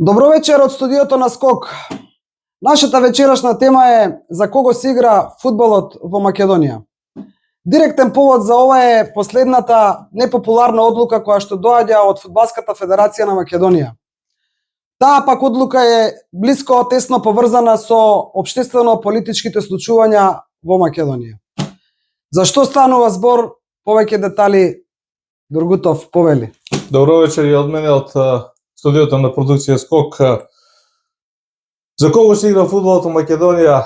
Добро вечер од студиото на Скок. Нашата вечерашна тема е за кого се игра фудбалот во Македонија. Директен повод за ова е последната непопуларна одлука која што доаѓа од Фудбалската федерација на Македонија. Таа пак одлука е блиско тесно поврзана со општествено-политичките случувања во Македонија. За што станува збор? Повеќе детали Дургутов повели. Добро вечер и од мене од студиото на продукција Скок. За кого се игра фудбалот во Македонија?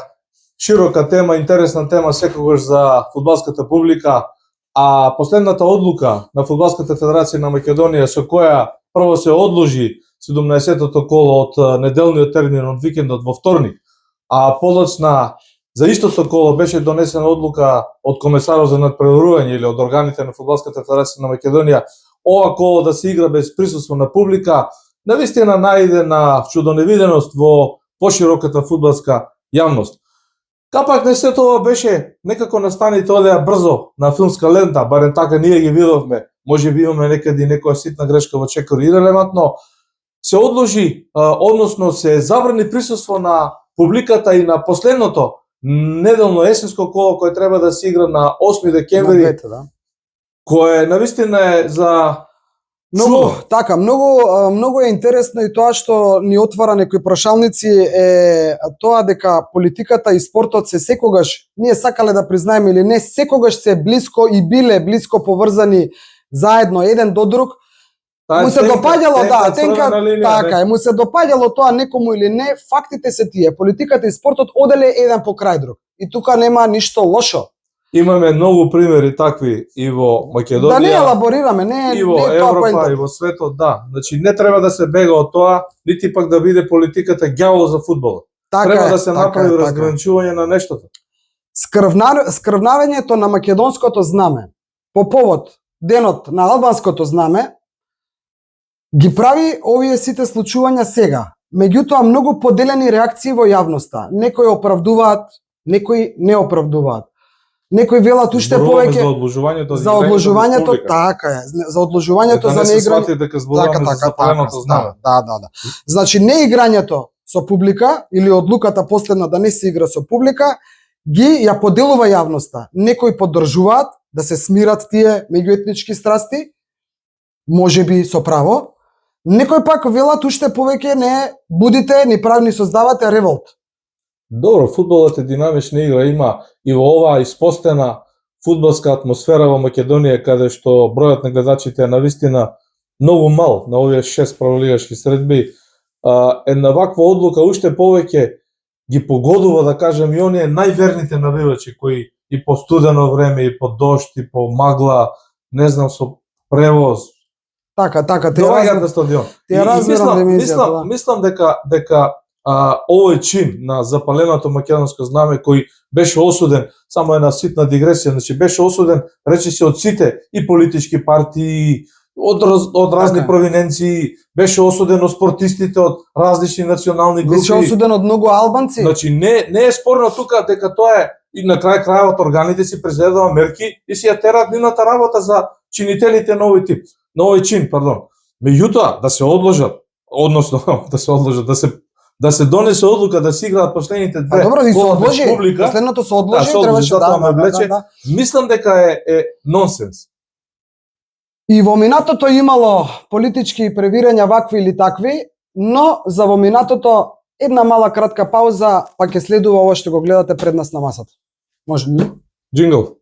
Широка тема, интересна тема секогаш за фудбалската публика, а последната одлука на Фудбалската федерација на Македонија со која прво се одложи 17-тото коло од неделниот термин од викендот во вторник, а подоцна за истото коло беше донесена одлука од комесарот за надпреварување или од органите на Фудбалската федерација на Македонија ова коло да се игра без присуство на публика, навистина наиде на чудоневиденост во пошироката фудбалска јавност. Капак не се тоа беше некако настаните одеа брзо на филмска лента, барем така ние ги видовме, може би имаме некаде некоја ситна грешка во чекор, ирелевантно, се одложи, односно се забрани присуство на публиката и на последното неделно есенско коло кој треба да се игра на 8 декември, кое навистина е за многу е интересно и тоа што ни отвара некои прашалници е тоа дека политиката и спортот се секогаш, ние сакале да признаеме или не, секогаш се блиско и биле блиско поврзани заедно еден до друг. Му се допаѓало, му се допаѓало тоа некому или не, фактите се тие, политиката и спортот оделе еден покрај друг. И тука нема ништо лошо. Имаме многу примери такви и во Македонија. Да не елаборираме, не и во Европа, и во светот, да. Значи не треба да се бега од тоа, нити пак да биде политиката ѓавол за фудбалот. Треба да се направи разграничување на нештото. Скрвнавењето на македонското знаме по повод денот на албанското знаме ги прави овие сите случувања сега. Меѓутоа многу поделени реакции во јавноста. Некои оправдуваат, некои не оправдуваат. Некои велат уште повеќе за одложувањето, така е, за одложувањето за неиграње. Да. Значи неиграњето со публика или одлуката последна да не се игра со публика ги ја поделува јавноста. Некои поддржуваат да се смират тие меѓуетнички страсти, можеби со право. Некои пак велат уште повеќе не будите, ни правни создавате револт. Добро, фудбалот е динамична игра, има и во оваа испостена фудбалска атмосфера во Македонија, каде што бројот на гледачите е навистина многу мал на овие 6 праволигашки средби. Една ваква одлука уште повеќе ги погодува, да кажем, и оние најверните навивачи кои и по студено време, и по дожд, и по магла, не знам, со превоз, доаѓаат на стадион. Мислам дека овој чин на запаленото македонско знаме кој беше осуден, само една ситна дигресија, значи беше осуден, речиси од сите и политички партии, од разни провиненции, беше осуден од спортистите од различни национални групи. Беше осуден од многу албанци. Значи не е спорно тука дека тоа е и на крај крајот органите си презедува мерки и си ја терат нивната работа за чинителите на овој чин, Меѓутоа да се одложат, односно да се донесе одлука да се играат последните две кола без публика. Последното се одложи, требаше да. Мислам дека е нонсенс. И во минатото имало политички превирања вакви или такви, но за во минатото една мала кратка пауза, па ќе следува ова што го гледате пред нас на масата. Може ли? Джингл.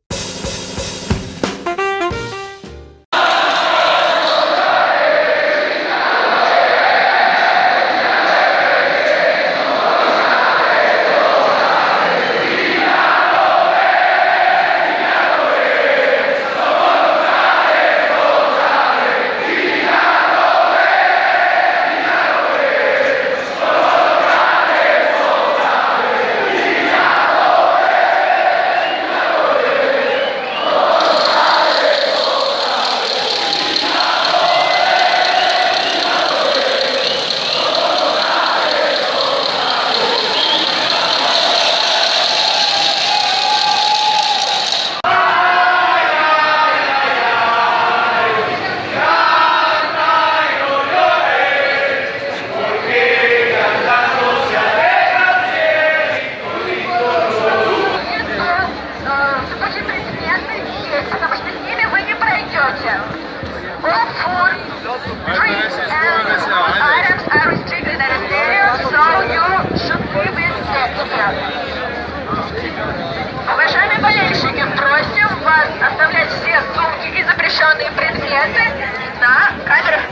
документы на камерах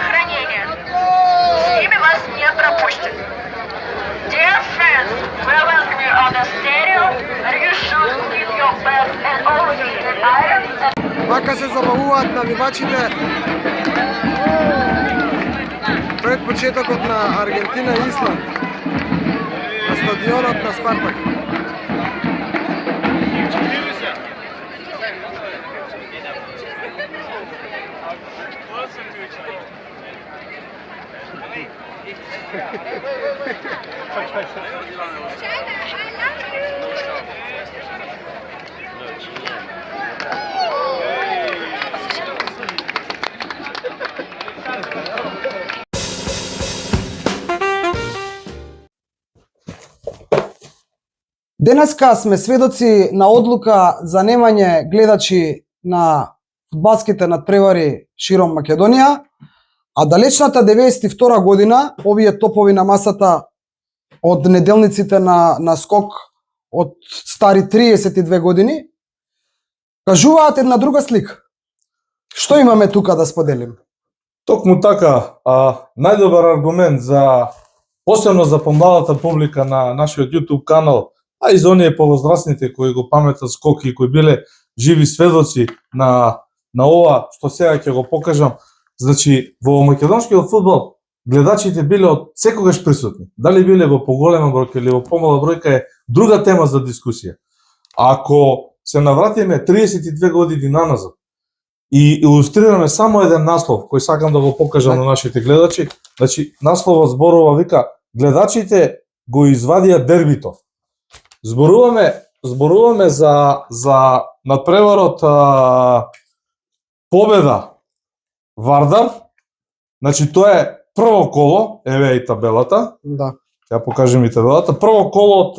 хранения. С ними вас не пропустят. Dear friends, we welcome you on the stadium, and you should keep your bags and all of your items. Вака се забавуваат навивачите пред почетокот на Аргентина и Исланд на стадионот на Спартак. Денеска сме сведоци на одлука за немање гледачи на фудбалските надпревари широм Македонија, а далечната 92 година овие топови на масата од неделниците на скок од стари 32 години кажуваат една друга слика. Што имаме тука да споделим? Токму така, најдобар аргумент за посебно за помладата публика на нашиот YouTube канал, а и за оние повозрастните кои го паметат скок и кои биле живи сведоци на ова што сега ќе го покажам. Значи, во македонскиот фудбал гледачите биле од секогаш присутни. Дали биле во поголема бројка или во помала бројка е друга тема за дискусија. Ако се навратиме 32 години наназад и илустрираме само еден наслов кој сакам да го покажам на нашите гледачи, значи насловот зборува вика гледачите го извадија дербито. Зборуваме за надпреварот победа Вардар. Значи тоа е прво коло, еве и табелата. Да. Ја покажем и табелата. Прво коло од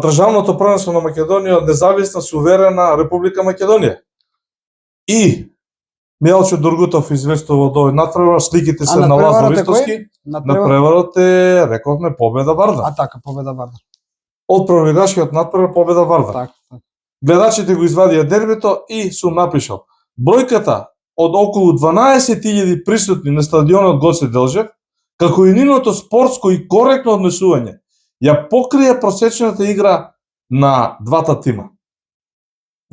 државното првенство на Македонија, независна суверена Република Македонија. И Милчо Дургутов известува од овој надпревар, сликите се на Лазар Истовски. Надпреварот е, рековме, победа Вардар. А така, победа Вардар. Од прволигашкиот надпревар победа Вардар. Так. Гледачите го извадија дербито и сум напишал. Бројката од околу 12.000 присутни на стадионот Гоце Делчев, како и нивното спортско и коректно однесување, ја покрија просечната игра на двата тима.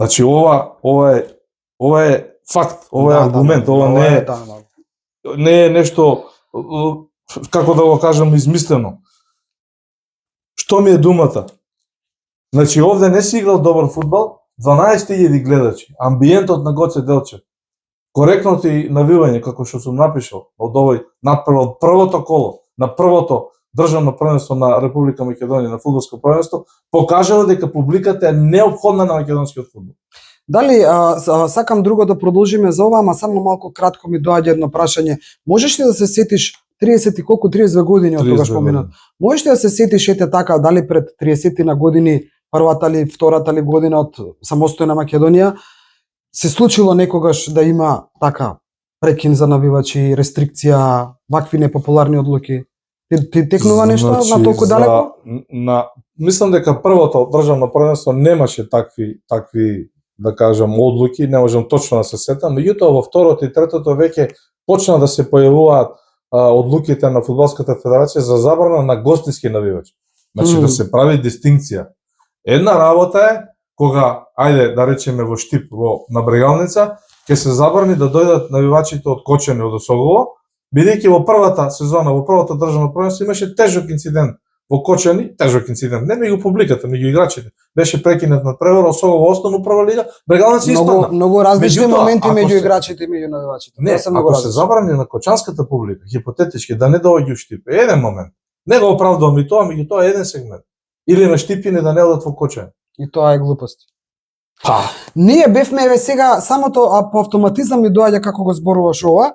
Значи ова е факт, ова е аргумент, ова не е нешто, како да го кажам, измислено. Што ми е думата? Значи овде не си играл добар фудбал, 12.000 гледачи, амбиентот на Гоце Делчев, коректното и навивање, како што сум напишал, од овој надпревар, од првото коло, на првото државно првенство на Република Македонија, на фудбалско првенство, покажало дека публиката е неопходна на македонскиот фудбал. Дали сакам друго да продолжиме за ова, ама само малку кратко ми доаѓа едно прашање. Можеш ли да се сетиш 30 и колку 32 години од тогаш поминат? Можеш ли да се сетиш ете така дали пред 30 на години, првата или втората ли година од самостојна Македонија се случило некогаш да има така прекин за навивачи, рестрикција, вакви непопуларни одлуки? Ти текнува нешто на толку далеко? Мислам дека првото државно првенство немаше такви да кажам одлуки, не можам точно да се сетам, меѓутоа во второто и третото веќе почна да се појавуваат одлуките на Фудбалската федерација за забрана на гостински навивачи. Значи да се прави дистинкција. Една работа е кога, ајде да речеме во Штип, на Брегалница, ќе се забрани да дојдат навивачите од Кочани, од Осогово, бидејќи во првата сезона, во првото државно првенство имаше тежок инцидент во Кочани, тежок инцидент, не меѓу публиката, меѓу играчите. Беше прекинет надпревар, Осогово остана прва лига, Брегалница испадна. Многу различни моменти меѓу играчите и меѓу навивачите. Не, ако се забрани на кочанската публика, хипотетички да не доаѓа у Штип, еден момент. Не го оправдувам и тоа, меѓутоа еден сегмент. Или на Штипине да не одат во Кочани. И тоа е глупост. Ние бевме, еве сега, самото по автоматизам ми доаѓа како го зборуваш ова,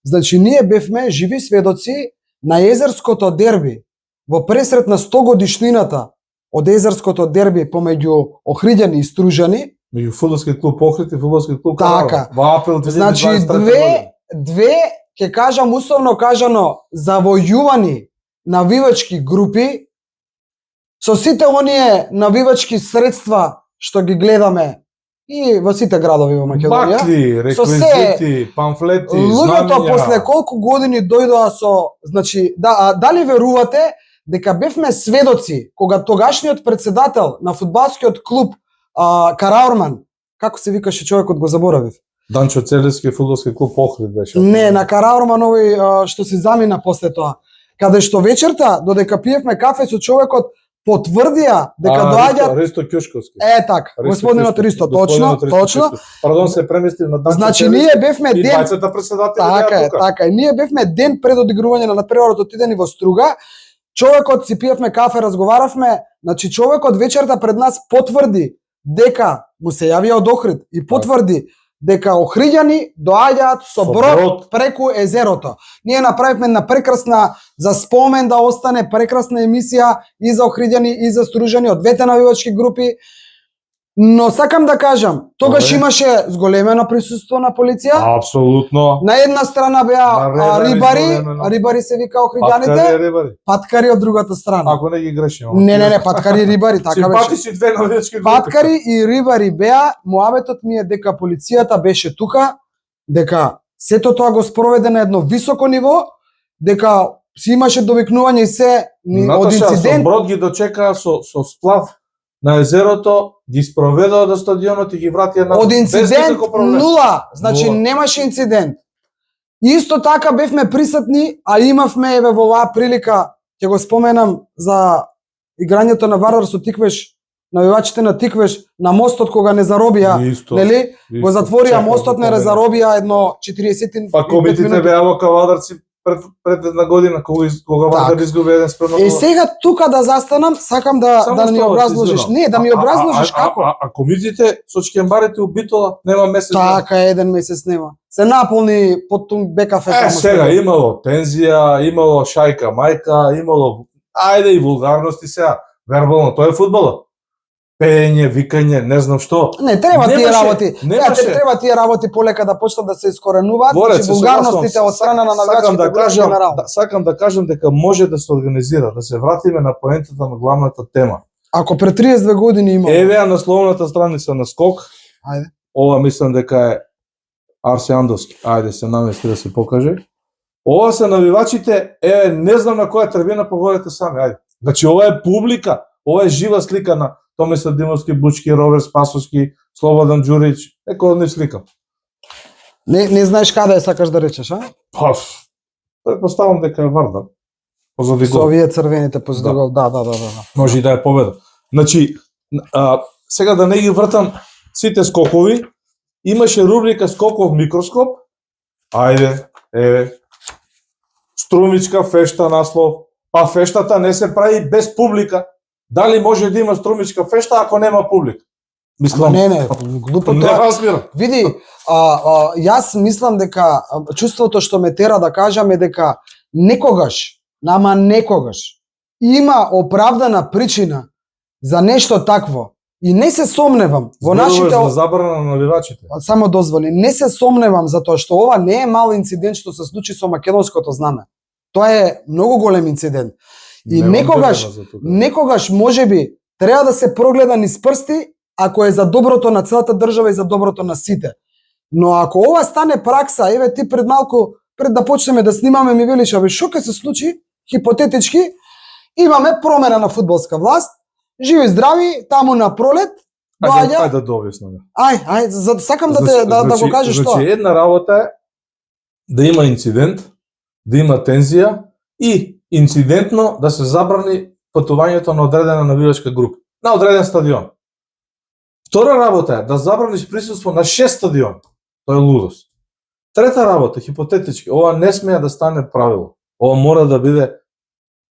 значи ние бевме живи сведоци на езерското дерби, во пресрет на 100 годишнината од езерското дерби помеѓу Охриѓани и Стружани. Меѓу фудбалскиот клуб Охрид и фудбалскиот клуб Така. Во април 2023 значи две, ќе кажам условно кажано, завојувани навивачки групи со сите оние навивачки средства што ги гледаме и во сите градови во Македонија. Бакли, Со се- реквизити, памфлети, Луѓето знамења. после колку години дојдоа со, значи, дали верувате дека бевме сведоци кога тогашниот председател на фудбалскиот клуб Караорман, како се викаше човекот, го заборавив. Данчо Целевски фудбалски клуб Охрид беше. Не, на Караорман овој што се замина после тоа. Каде што вечерта додека пиевме кафе со човекот потврдија дека доаѓаат Ристо Ќушковски. така, господинот Ристо, точно, точно. Пардон, се премести на Данчо Значи Целевски ние бевме и ден двајцата председатели Така беа е, тука. така е. Ние бевме ден пред одигрување на надпреварот отидени во Струга. Човекот си пиевме кафе, разговаравме, значи човекот вечерта пред нас потврди дека му се јавија од Охрид и потврди дека охриѓани доаѓаат со брод преку езерото. Ние направивме една прекрасна за спомен да остане прекрасна емисија и за охриѓани и за стружани од двете навивачки групи. Но сакам да кажам, тогаш Добре. имаше зголемено присуство на полиција. Апсолутно. На една страна беа На рибари, зголемено. рибари се вика Паткари, охриѓаните, рибари. паткари од другата страна. Ако не ги грешим. Не, паткари и рибари, така беше. Симпатични две навички групи. Паткари и рибари беа, муабетот ми е дека полицијата беше тука, дека сето тоа го спроведе на едно високо ниво, дека си имаше довикнување и се од Наташа, со инцидент. брод ги дочекаа со сплав на езерото, ги спроведоа до стадионот и ги вратија на Од инцидент нула, значи Нула. немаше инцидент. Исто така бевме присутни, а имавме еве во оваа прилика, ќе го споменам за играњето на Вардар со Тиквеш, навивачите на Тиквеш на мостот кога не заробија, Исто. нели? Исто. Го затворија Чекав мостот, не да победи. заробија едно 45 Па комитите минути. беа во кавадарци пред една година кога Вардар Так. изгуби 1-0. Е сега тука да застанам, сакам Само да ми што, образложиш. извинувам. Не, да ми образложиш како. А комитите со чкембарите у Битола нема месец. Така еден месец нема. Се наполни потум бекафе таму. Сега имало тензија, имало шајка, мајка, имало ајде и вулгарности сега. Вербално, тоа е фудбалот. Пеење, викање, не знам што. Не, треба тие Немаше- работи. немаше- Треба тие работи полека да почнат да се искоренуваат, Борец, значи се вулгарностите согласувам. од страна на Сакам навигачите да да кажам, генерално. сакам да кажам дека може да се организира, да се вратиме на поентата на главната тема. Ако пред 32 години има. Еве ја насловната страница на Скок. Ајде. Ова мислам дека е Арси Андовски. Ајде се намести да се покаже. Ова се навивачите, не знам на која трибина погодите сами, ајде. Значи ова е публика, ова е жива слика на Томислав Димовски, Бучки, Роберт Спасовски, Слободан Ѓурич, некој од нив слика. Не знаеш каде е сакаш да речеш, а? Па, предпоставам дека е Вардар. Позади Со гол. овие црвените позади Да. гол. Да. Може и да е победа. Значи, сега да не ги вртам сите скокови, имаше рубрика Скоков микроскоп. Ајде, еве. Струмичка фешта наслов. Па фештата не се прави без публика. Дали може да има струмичка фешта ако нема публика? Мислам, Не, глупо не тоа. разбирам. Види, јас мислам дека чувството што ме тера да кажам е дека некогаш има оправдана причина за нешто такво. И не се сомневам во нашите за забрана на навивачите. само дозволи, не се сомневам затоа што ова не е мал инцидент што се случи со македонското знаме. Тоа е многу голем инцидент. И Немам некогаш, дебела за тука. некогаш можеби треба да се прогледа низ прсти ако е за доброто на целата држава и за доброто на сите. Но ако ова стане пракса, еве ти пред малку, пред да почнеме да снимаме, ми велиш, абе шо ќе се случи, хипотетички, имаме промена на фудбалска власт, живи здрави, таму на пролет, Ајде доаѓа, да дообјаснам. сакам да го кажеш тоа. Значи, една работа е да има инцидент, да има тензија и инцидентно да се забрани патувањето на одредена навивачка група, на одреден стадион. Втора работа е да забраниш присуство на 6 стадион. Тоа е лудост. Трета работа, хипотетички, ова не смее да стане правило. Ова мора да биде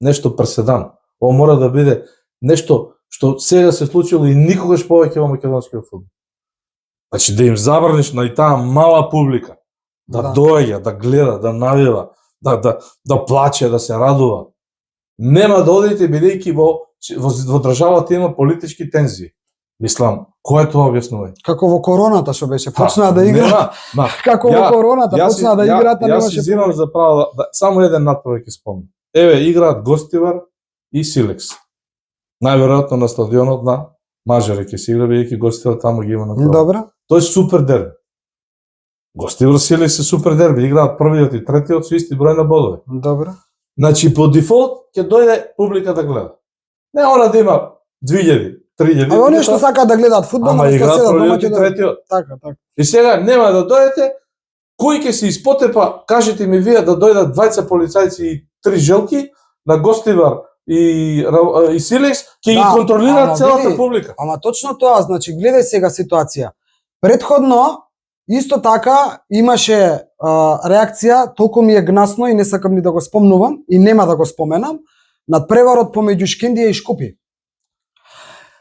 нешто преседан. Ова мора да биде нешто што сега се случило и никогаш повеќе во македонскиот фудбал. Значи да им забраниш на и таа мала публика да доаѓа, да гледа, да навива, да плаче, да се радува. Нема да одите бидејќи во државата има политички тензии. Мислам, кој е тоа објаснување? Како во короната што беше, почнаа да играат. Како во короната, почнаа да играат, а немаше. немаше. Јас си взимам за право само еден натпревар ќе спомнам. Еве играат Гостивар и Силекс. Најверојатно на стадионот на Мажаре ќе се игра, бидејќи Гостивар таму ги има на прво. Добро. Тоа е супер дерби. Гостивар Силекс се супер дерби, играат првиот и третиот со исти број на бодови. Добро. Значи по дефолт ќе дојде публика да гледа. Не мора да има 2000, 3000. А оние што сакаат да гледаат фудбал, ама да играат седат дома првиот и ќе да... третиот. Така, така. И сега нема да дојдете, кој ќе се испотепа, кажете ми вие да дојдат двајца полицајци и 3 желки на Гостивар и Силекс, ќе ги Да, контролираат ама целата види, публика. Ама точно тоа, значи гледај сега ситуација. Предходно исто така имаше реакција, толку ми е гнасно и не сакам ни да го спомнувам и нема да го споменам, над преварот помеѓу Шкендија и Шкупи.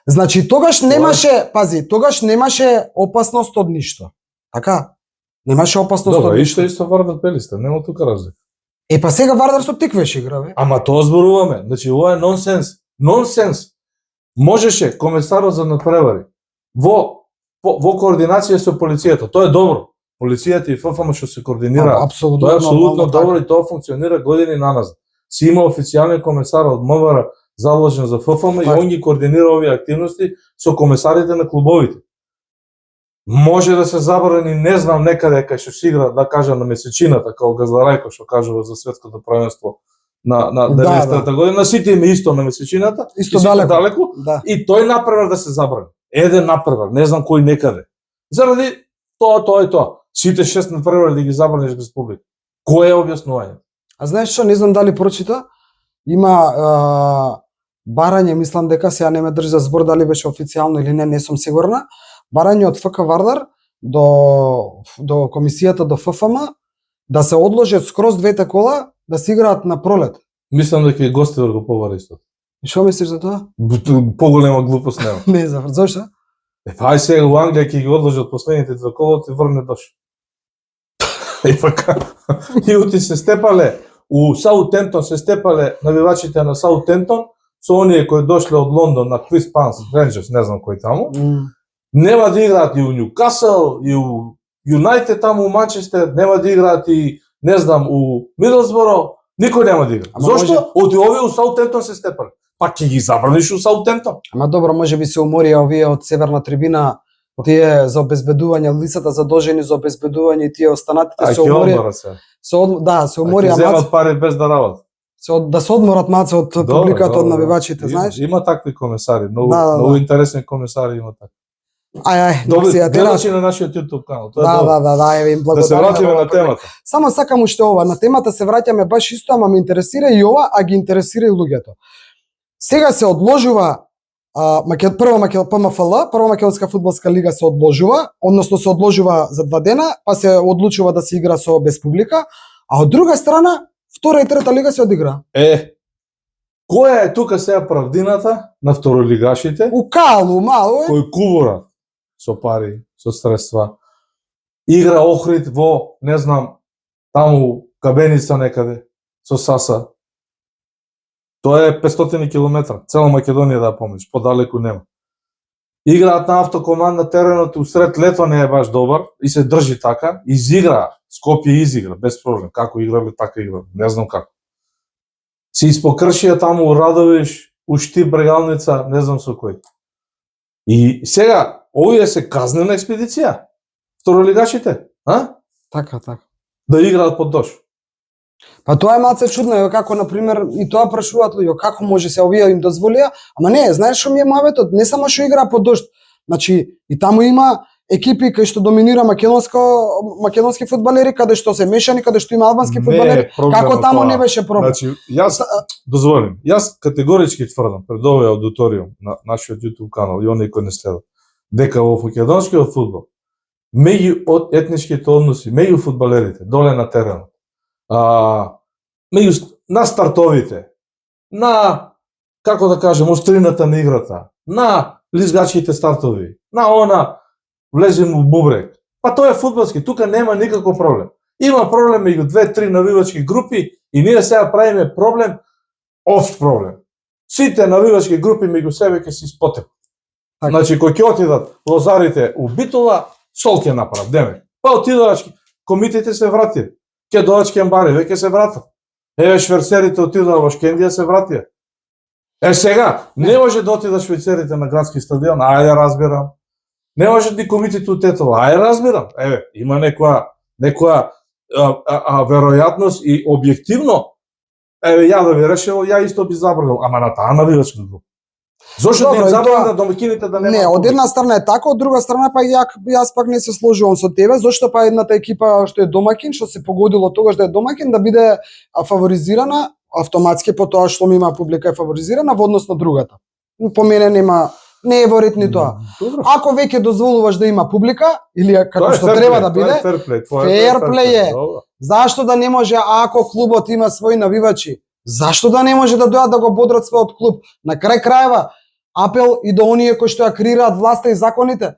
Значи тогаш немаше, пази, тогаш немаше опасност од ништо. Така? Немаше опасност Добро, од исто ништо. исто Вардар Пелиста, нема тука разлика. Е па сега Вардар со Тиквеш игра, бе. Ама тоа зборуваме, значи ова е нонсенс. Нонсенс. Можеше комесарот за надпревари во координација со полицијата. Тоа е добро. Полицијата и ФФМ што се координираат. Апсолутно. Тоа е апсолутно нормално, добро и тоа функционира години наназад. Си има официјален комесар од МВР заложен за ФФМ и Така. он ги координира овие активности со комесарите на клубовите. Може да се забрани, не знам, некаде кај што се игра, да кажа на месечината, као Газларајко што кажува за светското првенство на 19-та година, сите им е исто на месечината, Исто и сите далеко. Да. и тој напревар да се забрани. Еден напревар, не знам кој некаде. Заради тоа и тоа. Сите 6 напревари да ги забраниш без публика. Кој е објаснување? А знаеш што, не знам дали прочита, има барање, мислам дека сега не ме држи за збор дали беше официјално или не сум сигурна, барање од ФК Вардар до комисијата до ФФМ да се одложат скроз двете кола да се играат на пролет. Мислам дека и Гостивар го побара исто. И што мислиш за тоа? Поголема глупост нема. Не знам, зошто? Ај сега у Англија ќе ги одложат последните 2 кола и врне дош. И така. И ути се степале у Саутентон, се степале навивачите на Саутентон со оние кои дошле од Лондон на Квис Панс, Ренџерс, не знам кои таму. Нема да играат и у Ньюкасл, и у Юнайтед таму у Манчестер, нема да играат и не знам у Мидлсборо, никој нема да игра. Ама Зошто? може- Оти овие у Саутентон се степале. Па ќе ги забраниш у Саутентон. Ама добро, може би се уморија овие од Северна трибина, тие за обезбедување, лицата задолжени за обезбедување и тие останатите се ќе уморија. одмора се. Се Ќе уморија земат маце, пари без да работат. да се одморат маце од публиката, од навивачите, знаеш? Има такви комесари, многу Да, да, многу да. интересни комесари има така. Ај, Добре, сега тераш. гледачи на нашиот YouTube канал, тоа е Да, добро. да, еве им Да благодарам. се вратиме ова на темата. Само сакам уште ова, на темата се враќаме баш исто, ама ме интересира и ова, а ги интересира и луѓето. Сега се одложува прва македонска фудбалска лига се одложува, односно се одложува за 2 дена, па се одлучува да се игра со без публика, а од друга страна, втора и трета лига се одигра. Која е тука сега правдината на второлигашите У Калу, мало е. кои кувурат со пари, со средства, игра Охрид во, не знам, таму Кабеница некаде, со Саса. Тоа е 500 км, цела Македонија да помниш, подалеку нема. Играат на автокоманд на теренот, усред лето не е баш добар и се држи така, изигра, Скопје изигра, без проблем, како играле, така играле, не знам како. Си испокршија таму Радовиш, Ушти, Брегалница, не знам со кој. И сега, овие се казнена експедиција, второлигашите, Така. да играат под дош. Па тоа е малце чудно, ево како на пример и тоа прашуваат луѓе, како може се овие им дозволија, ама не, знаеш што ми е муабетот, не само што игра под дожд. Значи и таму има екипи кај што доминира македонски фудбалери, каде што се мешани, каде што има албански фудбалери, како таму не беше проблем. Значи, јас дозволим, јас категорички тврдам пред овој аудиториум на нашиот YouTube канал и оние кои не следат, дека во македонскиот фудбал меѓу етничките односи, меѓу фудбалерите доле на теренот, меѓу на стартовите, на како да кажем, острината на играта, на лизгачките стартови, на влезем у бубрек. Па тоа е фудбалски, тука нема никаков проблем. Има проблем меѓу 2-3 навивачки групи и ние сега правиме проблем, общ проблем. Сите навивачки групи меѓу себе ќе се испотепат. Значи, кој ќе отидат лозарите у Битола, сол ќе направат, деме. Па отидат комитите се вратија. Ќе дојдат Кембари, веќе се вратат. Еве шверцерите отидаа во Шкендија, се вратија. Сега, не може да отидеш швейцарите на градски стадион, ајде разбирам. Не може ни комитет од Тетово, ајде разбирам. Има некоја веројатност и објективно, ја да ви решил, ја исто би забранил, ама на таа навивачка група. Зошто Добро, ти и забрана тоа- домакините да нема? Не, од една страна е така, од друга страна па јас пак не се сложувам со тебе, зашто па едната екипа што е домакин, што се погодило тогаш да е домакин, да биде фаворизирана автоматски по тоа што има публика е фаворизирана во однос на другата. По мене не е во ред ни тоа. Добро. Ако веќе дозволуваш да има публика или како Тоа е што fair треба play, да тоа е биде, fair play, тоа fair fair play е. Добро. зашто да не може ако клубот има своји навивачи? Зашто да не може да дојдат да го бодрат својот клуб? На крај крајва апел и до оние кои што ја креираат власта и законите.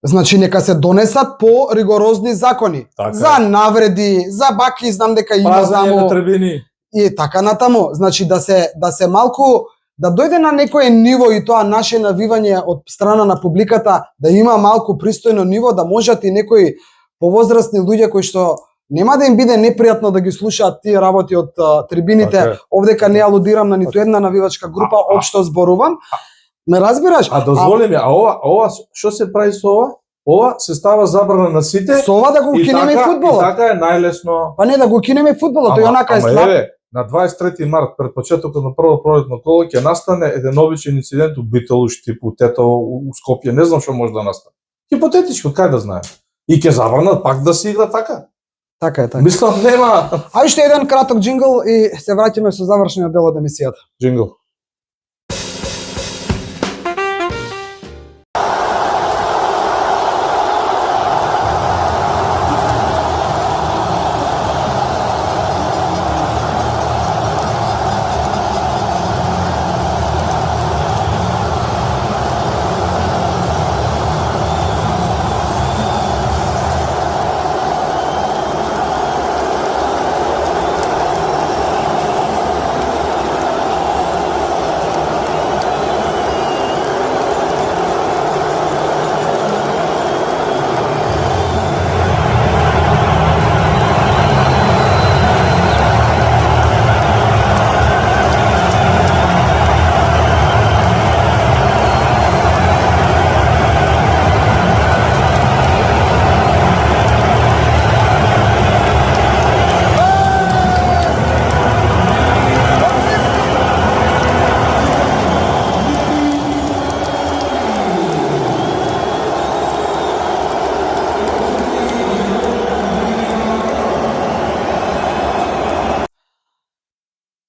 Значи нека се донесат по ригорозни закони. Така е. За навреди, за баки, знам дека има Празење на само трибини. и така натаму. Значи да се малку да дојде на некое ниво и тоа наше навивање од страна на публиката да има малку пристојно ниво, да можат и некои повозрастни луѓе кои што нема да им биде непријатно да ги слушаат тие работи од трибините. Така е. Овдека не алудирам на ниту една навивачка група, општо зборувам. Ме разбираш? А дозволи ми, ова што се прави со ова? Ова се става забрана на сите. Со ова да го укинеме и И фудбалот. така е најлесно. Па не да го укинеме и фудбалот, тој онака е слаб. На 23 март, пред почетокот на прво пролетно коло, ќе настане еден обичен инцидент у Битолуш, типу Тетово, у Скопје, не знам што може да настане. Хипотетичко, кај да знаем. И ќе забранат пак да се игра така. Така е, така. Мислам, нема Ај уште еден краток џингл и се враќаме со завршниот дел од емисијата. джингл.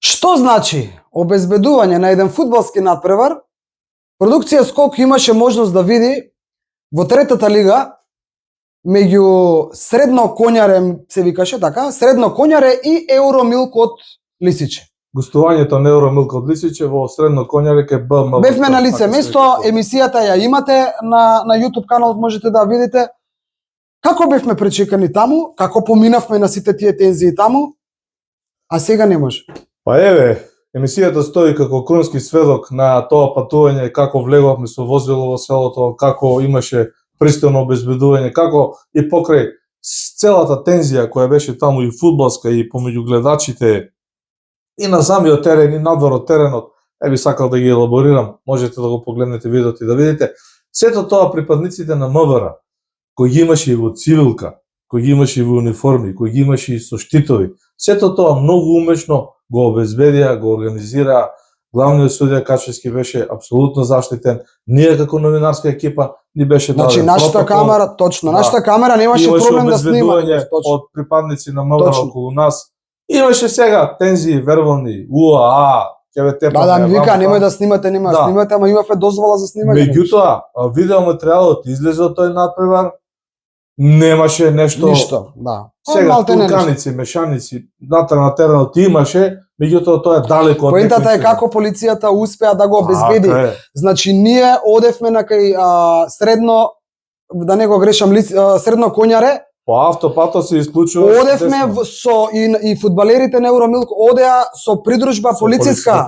Што значи обезбедување на еден фудбалски надпревар? Продукција Скок имаше можност да види во третата лига меѓу Средно Конјаре се викаше така, Средно Конјаре и Евромилк од Лисиче. Гостувањето на Евромилк од Лисиче во Средно Конјаре ке БМ. Бевме на лице место, емисијата ја имате на YouTube каналот, можете да ја видите. Како бевме пречекани таму, како поминавме на сите тие тензии таму, а сега не може. Па емисијата стои како конски сведок на тоа патување, како влеговме со возило во селото, како имаше пристојно обезбедување, како и покрај целата тензија која беше таму и фудбалска и помеѓу гледачите и на самиот терен и надвор од теренот, би сакал да ги елаборирам, можете да го погледнете видеото и да видите. Сето тоа припадниците на МВР, кои ги имаше и во цивилка, кои ги имаше и во униформи, кои ги имаше и со штитови, сето тоа многу умешно го обезбедија, го организираа. Главниот судија Качевски беше апсолутно заштитен. Ние како новинарска екипа ни беше даден Значи нашата протокол. камера, точно, Да. нашата камера немаше Имаше проблем да снима. обезбедување Точно. од припадници на МВР Точно. околу нас. Имаше сега тензии вербални, УАА, ќе ве тепаме. Да, ми вика, ваму, немој да снимате, немој да Да. снимате, ама имавме дозвола за снимање. Меѓутоа, видеоматеријалот излезе од тој надпревар, немаше нешто. Ништо, да. Сега Малте не ништо. турканици, мешаници, на теренот имаше, меѓутоа тоа е далеко од Поентата некој е како полицијата успеа да го обезбеди. Така е. Значи ние одевме на кај средно, да не го грешам, Средно Конјаре, По автопатот се исклучува. одевме со и фудбалерите на Евромилк одеа со придружба полициска.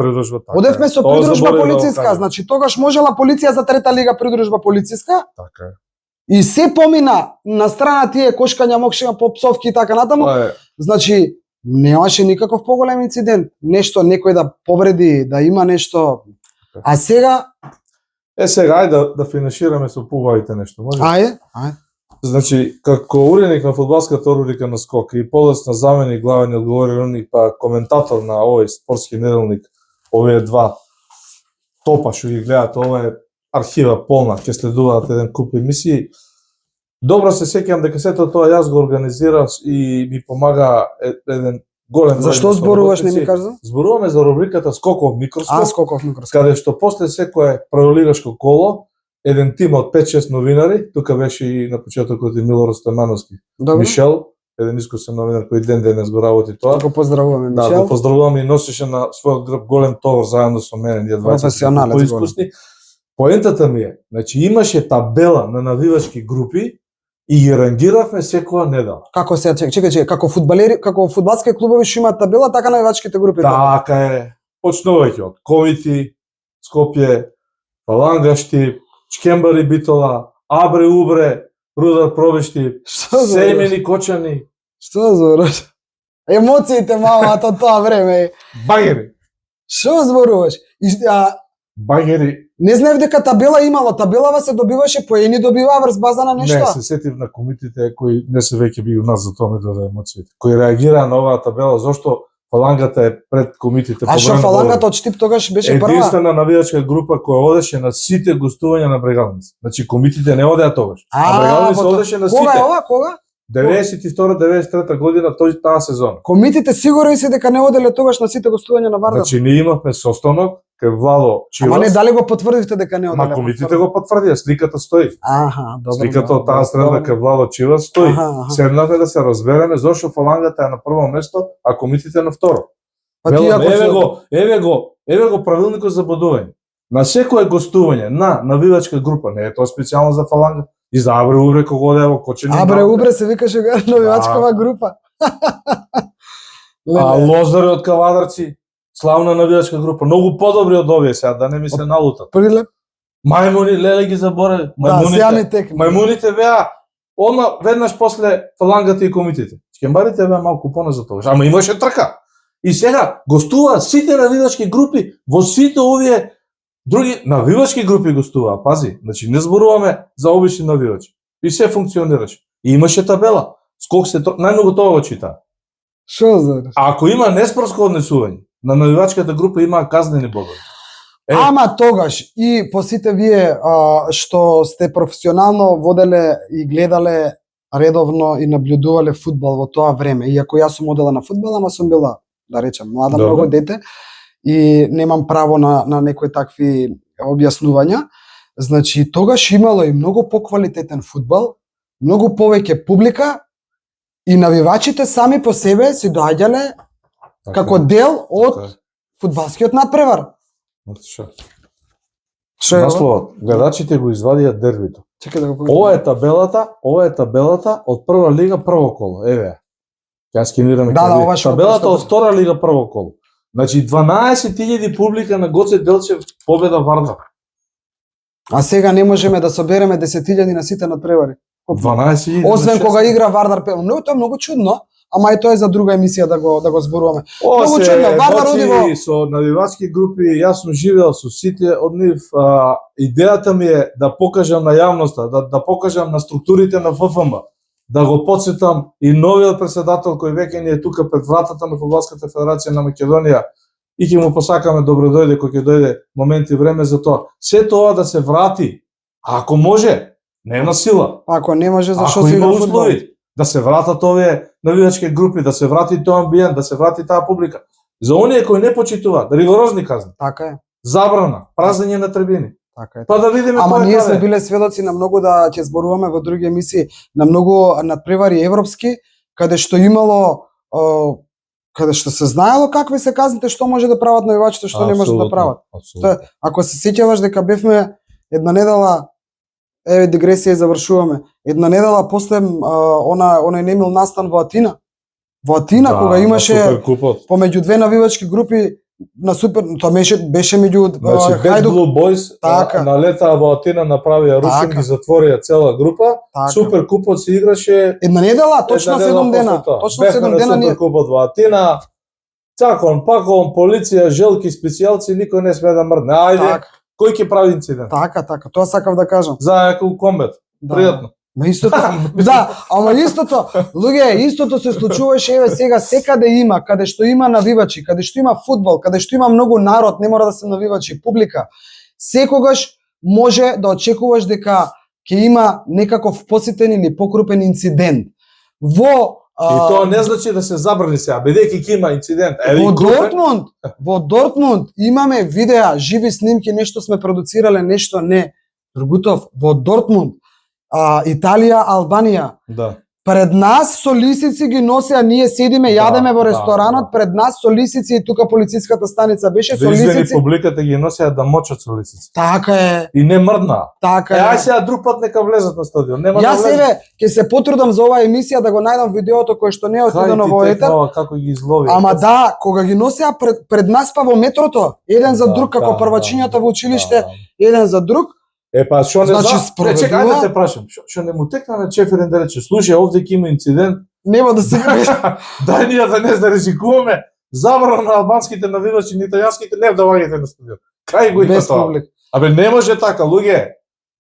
Одевме со придружба полициска, значи тогаш можела полиција за трета лига придружба полициска Така е. и се помина на страна тие кошкања, мокшења, попсовки и така натаму. Тоа е. Значи немаше никаков поголем инцидент, нешто некој да повреди, да има нешто. А сега, Сега ајде да финишираме со побавите нешто, може? ајде. Значи, како уредник на фудбалската рубрика на Скок и подоцна заменик главен одговорен уредник, па коментатор на овој спортски неделник, овие два топа што ги гледате, ова е архива полна, ќе следуваат еден куп емисии. Добро се сеќавам дека сето тоа јас го организирав и ми помага еден голем број. Зашто зборуваш, не ми кажа? Зборуваме за рубриката Скоков микроскоп, Скоков микроскоп. каде што после секое праволигашко коло еден тим од 5-6 новинари, тука беше и на почетокот и Милорад Стојмановски. Добро. Мишел, еден искусен новинар кој ден денес го работи тоа. Го поздравуваме, Да, Мишел. го поздравувам и носеше на својот грб голем товар заедно со мене, ние 20 Професионалец поискусни. Поентата ми е, значи имаше табела на навивачки групи и ги рангиравме секоја недела. Како се чекај, како фудбалери, како фудбалски клубови што имаат табела, така навивачките групи. Така е. Почнувајќи од Комити, Скопје, Фалангашти, Чкембари Битола, Абре Убре, Рудар Пробешти, Што зборуваш? Семени Кочани, Што зборуваш? Емоциите мамата тоа време. Багери. Што зборуваш? Багери. Не знаев дека табела имало, табелава се добиваше, поени добиваа врз база на нешто. Не, се сетив на комитите кои не се веќе би у нас, за тоа ми дојде емоциите. Кои реагираа на оваа табела, зашто Фалангата е пред комитите. А што Фалангата од Штип тогаш беше прва? Единствена навијачка група која одеше на сите гостувања на Брегалница. Значи комитите не одеа тогаш. А Брегалница одеше на сите. Кога е ова? Кога? 92-93 година таа сезона. Комитите сигурни се дека не оделе тогаш на сите гостувања на Вардар. Значи ние имавме состанок кај Владо Чивас. Ама не дали го потврдивте дека не оделе? Ма комитите го потврдија, сликата стои. Аха, добро. Сликата од таа среда кај Владо Чивас стои. Седнавме да се разбереме зошто Фалангата е на прво место, а комитите на второ. Па ти ако еве го правилникот за бодување. На секое гостување на навивачка група, не е тоа специјално за Фаланга, и за Абре Убре кога одеа во Кочани. Абре Убре се викаше навивачкава група. А Лозари од Кавадарци, славна навивачка група, многу подобри од овие сега, да не ми се налутат. Прилеп. Мајмуни, леле ги заборави. Мајмуните беа одма веднаш после Фалангата и комитите. Чкембарите беа малку поназад тогаш, ама имаше трка. И сега гостуваа сите навивачки групи во сите овие други навивачки групи гостуваа. Пази, значи не зборуваме за обични навивачи. И се функционираше. И имаше табела. Скок се најмногу тоа го читаа. Што за? Ако има неспортско однесување, на навивачката група има казнени бодови. Ама тогаш и по сите вие што сте професионално воделе и гледале редовно и наблюдувале фудбал во тоа време, иако јас сум одела на фудбал, ама сум била, да речем, млада, многу дете и немам право на некои такви објаснувања. Значи тогаш имало и многу поквалитетен фудбал, многу повеќе публика и навивачите сами по себе си доаѓале како дел од фудбалскиот надпревар. Што е насловот? Гледачите го извадија дербито. Чекај да го погледам. Ова е табелата од прва лига прво коло. Еве. Ја скенираме табелата од втора лига прво коло. Значи 12.000 публика на Гоце Делчев победа Вардар. А сега не можеме да собереме 10.000 на сите надпревари. 12.000. Освен кога игра Вардар Пел. Тоа е многу чудно, ама и тоа е за друга емисија да го зборуваме. Многу чудно, Вардар оди во со навивачки групи, јас сум живеел со сите од нив. Идејата ми е да покажам на јавноста, да покажам на структурите на ФФМ, да го потсетам и новиот председател кој веќе ни е тука пред вратата на Фудбалската федерација на Македонија и ќе му посакаме добро дојде кога ќе дојде момент и време за тоа. Се тоа да се врати, ако може, не на сила. Ако не може, зашо се игра фудбал? Да се вратат овие навивачки групи, да се врати тој амбиент, да се врати таа публика. За оние кои не почитуваат, ригорозни казни. Така е. Забрана, празење на трибини. Така е. Па да видиме ама кој ние сме биле сведоци на многу, да ќе зборуваме во други емисии, на многу надпревари европски, каде што имало каде што се знаело какви се казните, што може да прават навивачите, што не може да прават. Ако се сеќаваш дека бевме една недела, еве дигресија и завршуваме, една недела после онај немил настан во Атина. Во Атина, кога имаше помеѓу две навивачки групи на супер, тоа беше меѓу Значи, Bad Хајдук, Blue Boys Така. налетаа во Атина, направија рушен, Така. ги затворија цела група. Така. Супер купот се играше една недела, точно една 7 дена. после тоа. Точно Бевме 7 на дена ние. Супер купот во Атина. Цакон, пакон, полиција, желки, специјалци, никој не смее да мрдне. Ајде, Така, кој ќе прави инцидент? така, тоа сакав да кажам. Зајако у комбат. Да. Пријатно. Ма истото, да, ама истото, луѓе, истото се случуваше, еве сега секаде има, каде што има навивачи, каде што има фудбал, каде што има многу народ, не мора да се навивачи, публика. Секогаш може да очекуваш дека ќе има некаков посетен или покрупен инцидент. И тоа не значи да се забрани сега, бидејќи ќе има инцидент. Во Дортмунд имаме видеа, живи снимки, нешто сме продуцирале, нешто не. Другутов, во Дортмунд, Италија, Албанија, Да. пред нас со лисици ги носеа, ние седиме, јадеме во да, ресторанот, да. пред нас со лисици и тука полициската станица беше со Да извини лисици. публиката ги носеа да мочат со лисици. Така е, И не мрдна. така Ај е. сега друг пат нека влезат на стадион. Нема да Јас влезат. еве ќе се потрудам за оваа емисија да го најдам видеото кое што не е отидено во етер. Како ги излови. Ама да, кога ги носеа пред нас па во метрото, еден за Да, друг како да, првачињата во училиште, да. еден за друг. Па што не Значи, знам. Чекај, ајде да те прашам. Што не му текна на Чеферин да рече, слушај, овде ќе има инцидент. Нема да се Дај ние да не ризикуваме. Забрана на албанските навивачи, на италијанските не даваѓате на стадион. Крај го има без тоа. публик. Абе не може така, луѓе.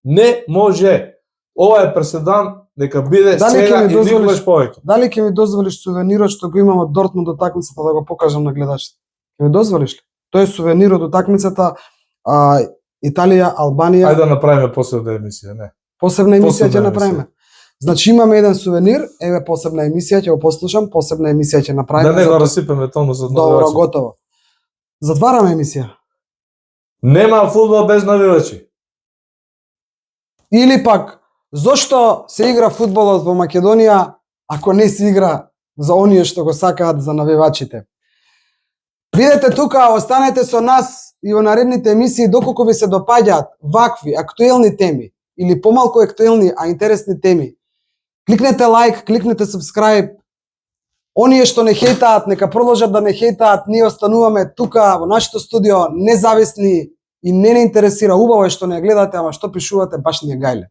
Не може. Ова е преседан, нека биде Дали ќе сега ми и дозволиш- никогаш повеќе. Дали ќе ми дозволиш сувенирот што го имам од Дортмунд до такмицата да го покажам на гледачите? Ќе ми дозволиш ли? Тој е сувенирот од такмицата Италија, Албанија. Ајде да направиме посебна емисија, не. Посебна емисија Посебна ќе направиме. Значи имаме еден сувенир, еве посебна емисија, ќе го послушам, посебна емисија ќе направиме. Да не го затоа- расипеме тонусот на Добро, навивачи. готово. Затвараме емисија. Нема фудбал без навивачи. Или пак, зошто се игра фудбалот во Македонија, ако не се игра за оние што го сакаат за навивачите? Бидете тука, останете со нас и во наредните емисии доколку ви се допаѓаат вакви актуелни теми или помалку актуелни, а интересни теми. Кликнете лайк, кликнете subscribe. Оние што не хейтаат, нека продолжат да не хейтаат. Ние остануваме тука во нашето студио независни и не интересира. Убаво е што не гледате, ама што пишувате баш ни е гајле.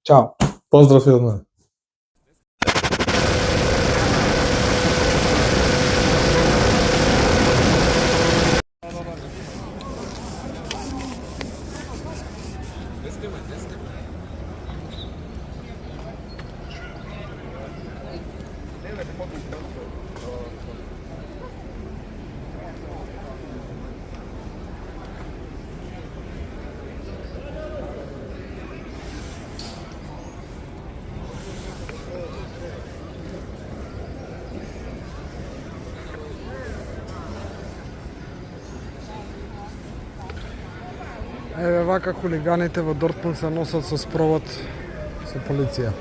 Чао. Поздрав и од мене. Еве вака хулиганите во Дортмунд се носат со спровод со полиција.